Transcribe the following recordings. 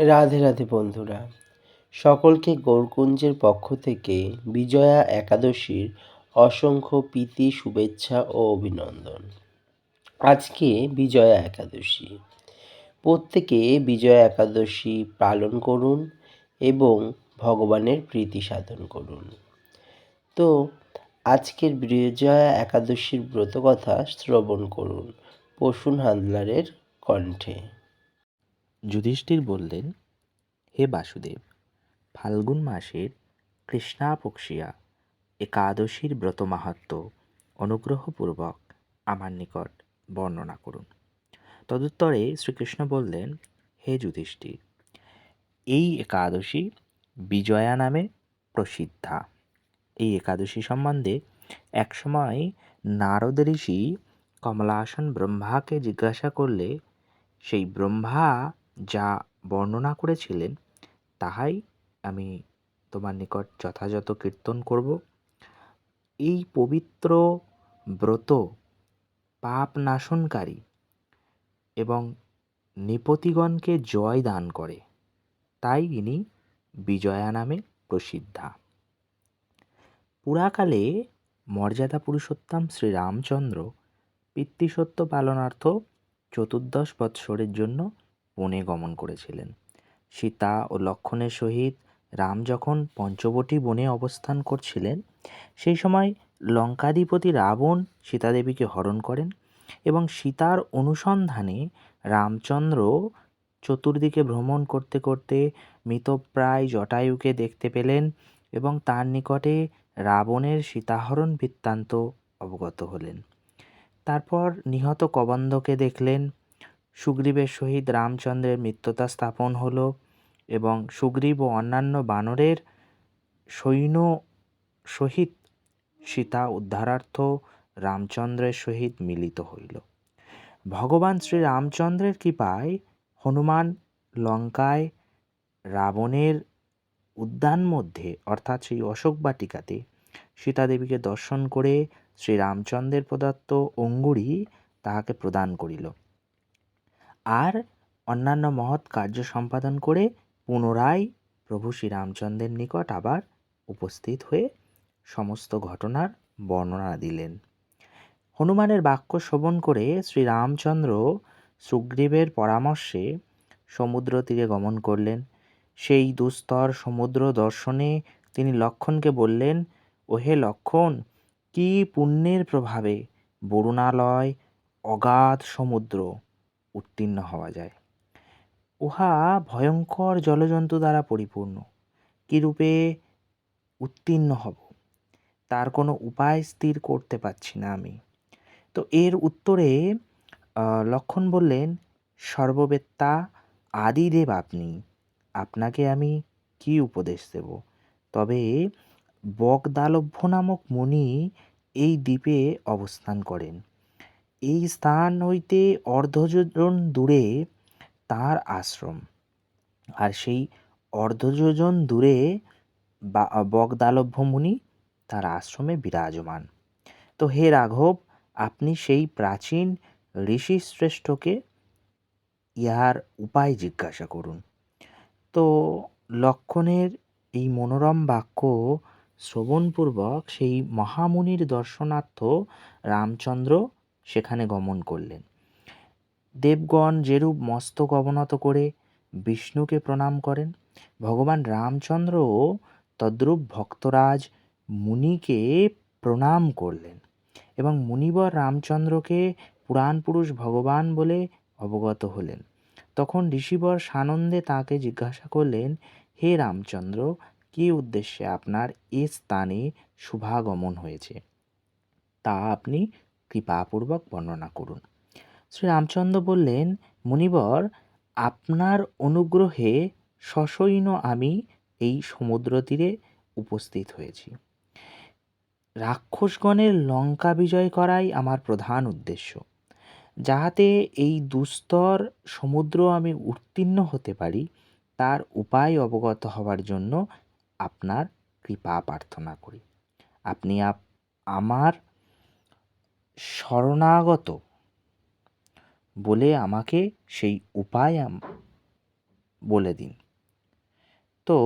রাধে রাধে বন্ধুরা, সকলকে গৌরকুঞ্জের পক্ষ থেকে বিজয়া একাদশীর অসংখ্য প্রীতি, শুভেচ্ছা ও অভিনন্দন। আজকে বিজয়া একাদশী। প্রত্যেকে বিজয়া একাদশী পালন করুন এবং ভগবানের প্রীতি সাধন করুন। তো আজকের বিজয়া একাদশীর ব্রতকথা শ্রবণ করুন প্রসূন হালদারের কণ্ঠে। যুধিষ্ঠির বললেন, হে বাসুদেব, ফাল্গুন মাসের কৃষ্ণাপক্ষিয়া একাদশীর ব্রত মাহাত্ম্য অনুগ্রহপূর্বক আমার নিকট বর্ণনা করুন। তদুত্তরে শ্রীকৃষ্ণ বললেন, হে যুধিষ্ঠির, এই একাদশী বিজয়া নামে প্রসিদ্ধা। এই একাদশী সম্বন্ধে একসময় নারদ ঋষি কমলাসন ব্রহ্মাকে জিজ্ঞাসা করলে সেই ব্রহ্মা যা বর্ণনা করেছিলেন তাহাই আমি তোমার নিকট যথাযথ কীর্তন করব। এই পবিত্র ব্রত পাপ নাশনকারী এবং নৃপতিগণকে জয় দান করে, তাই ইনি বিজয়া নামে প্রসিদ্ধা। পুরাকালে মর্যাদা পুরুষোত্তম শ্রীরামচন্দ্র পিতৃসত্য পালনার্থ 14 বৎসরের জন্য বনে গমন করেছিলেন। সীতা ও লক্ষ্মণের সহিত রাম যখন পঞ্চবটী বনে অবস্থান করছিলেন, সেই সময় লঙ্কাধিপতি রাবণ সীতাদেবীকে হরণ করেন এবং সীতার অনুসন্ধানে রামচন্দ্র চতুর্দিকে ভ্রমণ করতে করতে মৃতপ্রায় জটায়ুকে দেখতে পেলেন এবং তার নিকটে রাবণের সীতাহরণ বৃত্তান্ত অবগত হলেন। তারপর নিহত কবন্ধকে দেখলেন। সুগ্রীবের সহিত রামচন্দ্রের মিত্রতা স্থাপন হলো এবং সুগ্রীব ও অন্যান্য বানরের সৈন্য সহিত সীতা উদ্ধারার্থ রামচন্দ্রের সহিত মিলিত হইল। ভগবান শ্রী রামচন্দ্রের কৃপায় হনুমান লঙ্কায় রাবণের উদ্যান মধ্যে অর্থাৎ সেই অশোক বাটিকাতে সীতাদেবীকে দর্শন করে শ্রীরামচন্দ্রের প্রদত্ত অঙ্গুরী তাহাকে প্রদান করিল আর অন্যান্য মহৎ কার্য সম্পাদন করে পুনরায় প্রভু শ্রীরামচন্দ্রের নিকট আবার উপস্থিত হয়ে সমস্ত ঘটনার বর্ণনা দিলেন। হনুমানের বাক্য শ্রবণ করে শ্রীরামচন্দ্র সুগ্রীবের পরামর্শে সমুদ্র তীরে গমন করলেন। সেই দুস্তর সমুদ্র দর্শনে তিনি লক্ষ্মণকে বললেন, ওহে লক্ষ্মণ, কি পুণ্যের প্রভাবে বরুণালয় অগাধ সমুদ্র উত্তীর্ণ হওয়া যায়। উহা ভয়ঙ্কর জলজন্তু দ্বারা পরিপূর্ণ। কিরূপে উত্তীর্ণ হব তার কোনো উপায় স্থির করতে পারছি না আমি। তো এর উত্তরে লক্ষ্মণ বললেন, সর্ববেত্তা আদিদেব আপনি, আপনাকে আমি কি উপদেশ দেব? তবে বগদালভ্য নামক মুনি এই দ্বীপে অবস্থান করেন। এই স্থান হইতে অর্ধযোজন দূরে তাঁর আশ্রম, আর সেই অর্ধযোজন দূরে বগদালভ্য মুনি তার আশ্রমে বিরাজমান। তো হে রাঘব, আপনি সেই প্রাচীন ঋষি শ্রেষ্ঠকে ইহার উপায় জিজ্ঞাসা করুন। তো লক্ষ্মণের এই মনোরম বাক্য শ্রবণপূর্বক সেই মহামুনির দর্শনার্থ রামচন্দ্র সেখানে গমন করলেন। দেবগণ যেরূপ মস্তক অবনত করে বিষ্ণুকে প্রণাম করেন, ভগবান রামচন্দ্রও তদ্রূপ ভক্তরাজ মুনিকে প্রণাম করলেন এবং মুনিবর রামচন্দ্রকে পুরাণ পুরুষ ভগবান বলে অবগত হলেন। তখন ঋষিবর সানন্দে তাঁকে জিজ্ঞাসা করলেন, হে রামচন্দ্র, কী উদ্দেশ্যে আপনার এ স্থানে শুভাগমন হয়েছে, তা আপনি কৃপাপূর্বক বর্ণনা করুন। শ্রী রামচন্দ্র বললেন, মুনিবর, আপনার অনুগ্রহে সসৈন্য আমি এই সমুদ্র তীরে উপস্থিত হয়েছি। রাক্ষসগণের লঙ্কা বিজয় করাই আমার প্রধান উদ্দেশ্য। যাহাতে এই দুস্তর সমুদ্র আমি উত্তীর্ণ হতে পারি, তার উপায় অবগত হওয়ার জন্য আপনার কৃপা প্রার্থনা করি। আপনি আমার শরণাগত বলে আমাকে সেই উপায় বলে দিন। তো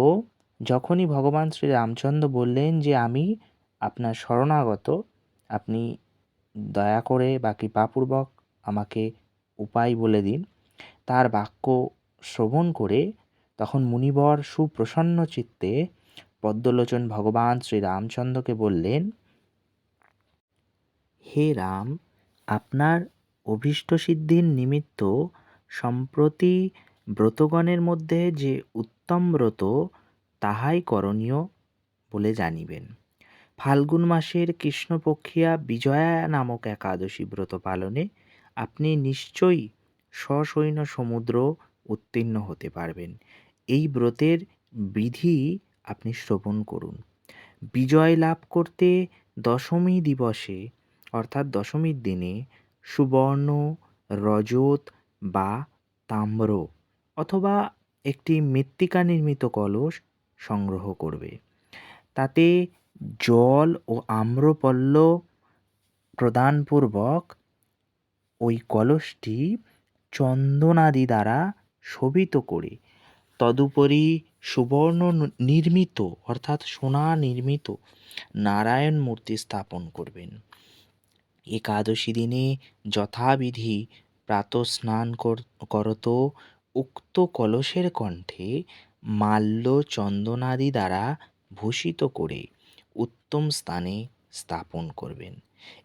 যখনই ভগবান শ্রীরামচন্দ্র বললেন যে আমি আপনার শরণাগত, আপনি দয়া করে বা কৃপাপূর্বক আমাকে উপায় বলে দিন, তার বাক্য শ্রবণ করে তখন মুনিবর সুপ্রসন্ন চিত্তে পদ্মলোচন ভগবান শ্রীরামচন্দ্রকে বললেন, হে রাম, আপনার অভীষ্টসিদ্ধির নিমিত্ত সম্প্রতি ব্রতগণের মধ্যে যে উত্তম ব্রত তাহাই করণীয় বলে জানিবেন। ফাল্গুন মাসের কৃষ্ণপক্ষিয়া বিজয়া নামক একাদশী ব্রত পালনে আপনি নিশ্চয়ই সসৈন্য সমুদ্র উত্তীর্ণ হতে পারবেন। এই ব্রতের বিধি আপনি শ্রবণ করুন। বিজয় লাভ করতে দশমী দিবসে অর্থাৎ দশমীর দিনে সুবর্ণ, রজত বা তাম্র অথবা একটি মৃত্তিকা নির্মিত কলস সংগ্রহ করবে। তাতে জল ও আম্রপল্ল প্রদানপূর্বক ওই কলসটি চন্দনাদি দ্বারা শোভিত করে তদুপরি সুবর্ণ নির্মিত অর্থাৎ সোনা নির্মিত নারায়ণ মূর্তি স্থাপন করবেন। একাদশী দিনে যথাবিধি প্রাতঃস্নান করত উক্ত কলসের কণ্ঠে মাল্য চন্দনাদি দ্বারা ভূষিত করে উত্তম স্থানে স্থাপন করবেন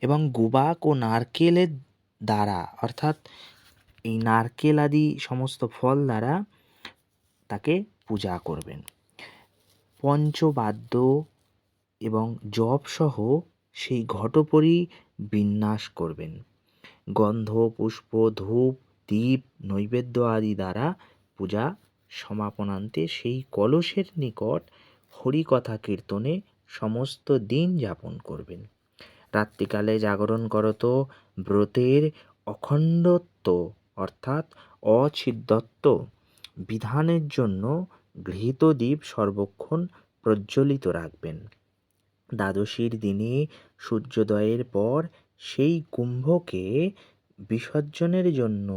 এবং গুবাক ও নারকেলের দ্বারা অর্থাৎ এই নারকেল আদি সমস্ত ফল দ্বারা তাকে পূজা করবেন। পঞ্চবাদ্য এবং জপসহ সেই ঘটপরি বিন্যাস করবেন। গন্ধ, পুষ্প, ধূপ, দীপ, নৈবেদ্য আদি দ্বারা পূজা সমাপনান্তে সেই কলসের নিকট হরিকথা কীর্তনে সমস্ত দিন যাপন করবেন। রাত্রিকালে জাগরণ করত ব্রতের অখণ্ডত্ব অর্থাৎ অছিদ্যত্ব বিধানের জন্য গৃহীত দীপ সর্বক্ষণ প্রজ্বলিত রাখবেন। দ্বাদশীর দিনে সূর্যোদয়ের পর সেই কুম্ভকে বিসর্জনের জন্য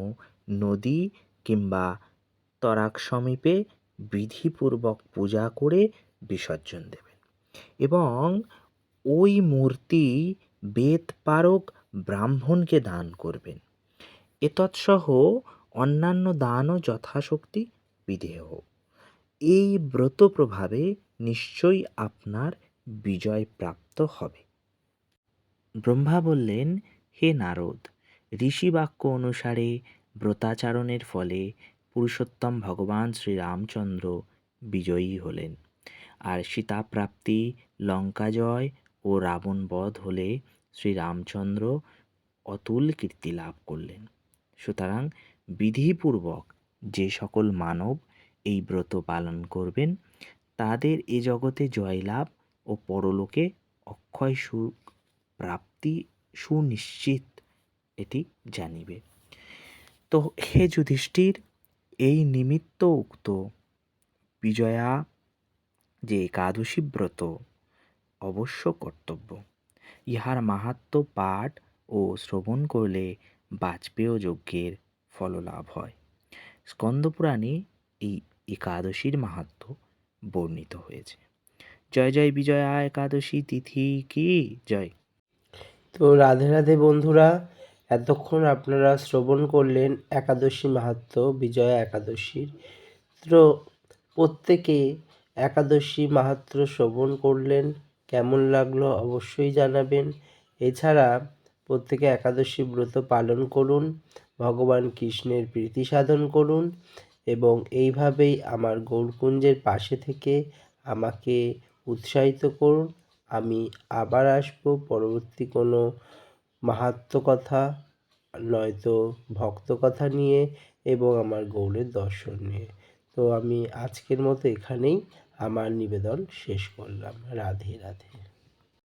নদী কিংবা তরাক সমীপে বিধিপূর্বক পূজা করে বিসর্জন দেবেন এবং ওই মূর্তি বেদপারক ব্রাহ্মণকে দান করবেন। এতৎসহ অন্যান্য দানও যথাশক্তি বিধেয়। এই ব্রত প্রভাবে নিশ্চয়ই আপনার বিজয় প্রাপ্ত হবে। ব্রহ্মা বললেন, হে নারদ, ঋষিবাক্য অনুসারে ব্রতাচরণের ফলে পুরুষোত্তম ভগবান শ্রীরামচন্দ্র বিজয়ী হলেন, আর সীতাপ্রাপ্তি, লঙ্কাজয় ও রাবণ বধ হলে শ্রীরামচন্দ্র অতুল কীর্তি লাভ করলেন। সুতরাং বিধিপূর্বক যে সকল মানব এই ব্রত পালন করবেন তাদের এ জগতে জয়লাভ ও পরলোকে অক্ষয় সুখ প্রাপ্তি সুনিশ্চিত এটি জানিবে। তো হে যুধিষ্ঠির, এই নিমিত্ত উক্ত বিজয়া যে একাদশী ব্রত অবশ্য কর্তব্য। ইহার মাহাত্ম্য পাঠ ও শ্রবণ করলে বাজপেয় যজ্ঞের ফললাভ হয়। স্কন্দপুরাণে এই একাদশীর মাহাত্ম্য বর্ণিত হয়েছে। জয় জয় বিজয়া একাদশী তিথি কি জয়। তো রাধে রাধে বন্ধুরা, এতক্ষণ আপনারা শ্রবণ করলেন একাদশী মাহাত্ম্য, বিজয়া একাদশীর। তো প্রত্যেকে একাদশী মাহাত্ম্য শ্রবণ করলেন, কেমন লাগলো অবশ্যই জানাবেন। এছাড়া প্রত্যেকে একাদশী ব্রত পালন করুন, ভগবান কৃষ্ণের প্রীতি সাধন করুন এবং এইভাবেই আমার গৌরকুঞ্জের পাশে থেকে আমাকে উৎসাহিত করুন। আমি আবার আসবো পরবর্তী কোনো মাহাত্ম্য কথা নয়তো ভক্ত কথা নিয়ে এবং আমার গৌরের দর্শন নিয়ে। তো আমি আজকের মতো এখানেই আমার নিবেদন শেষ করলাম। রাধে রাধে।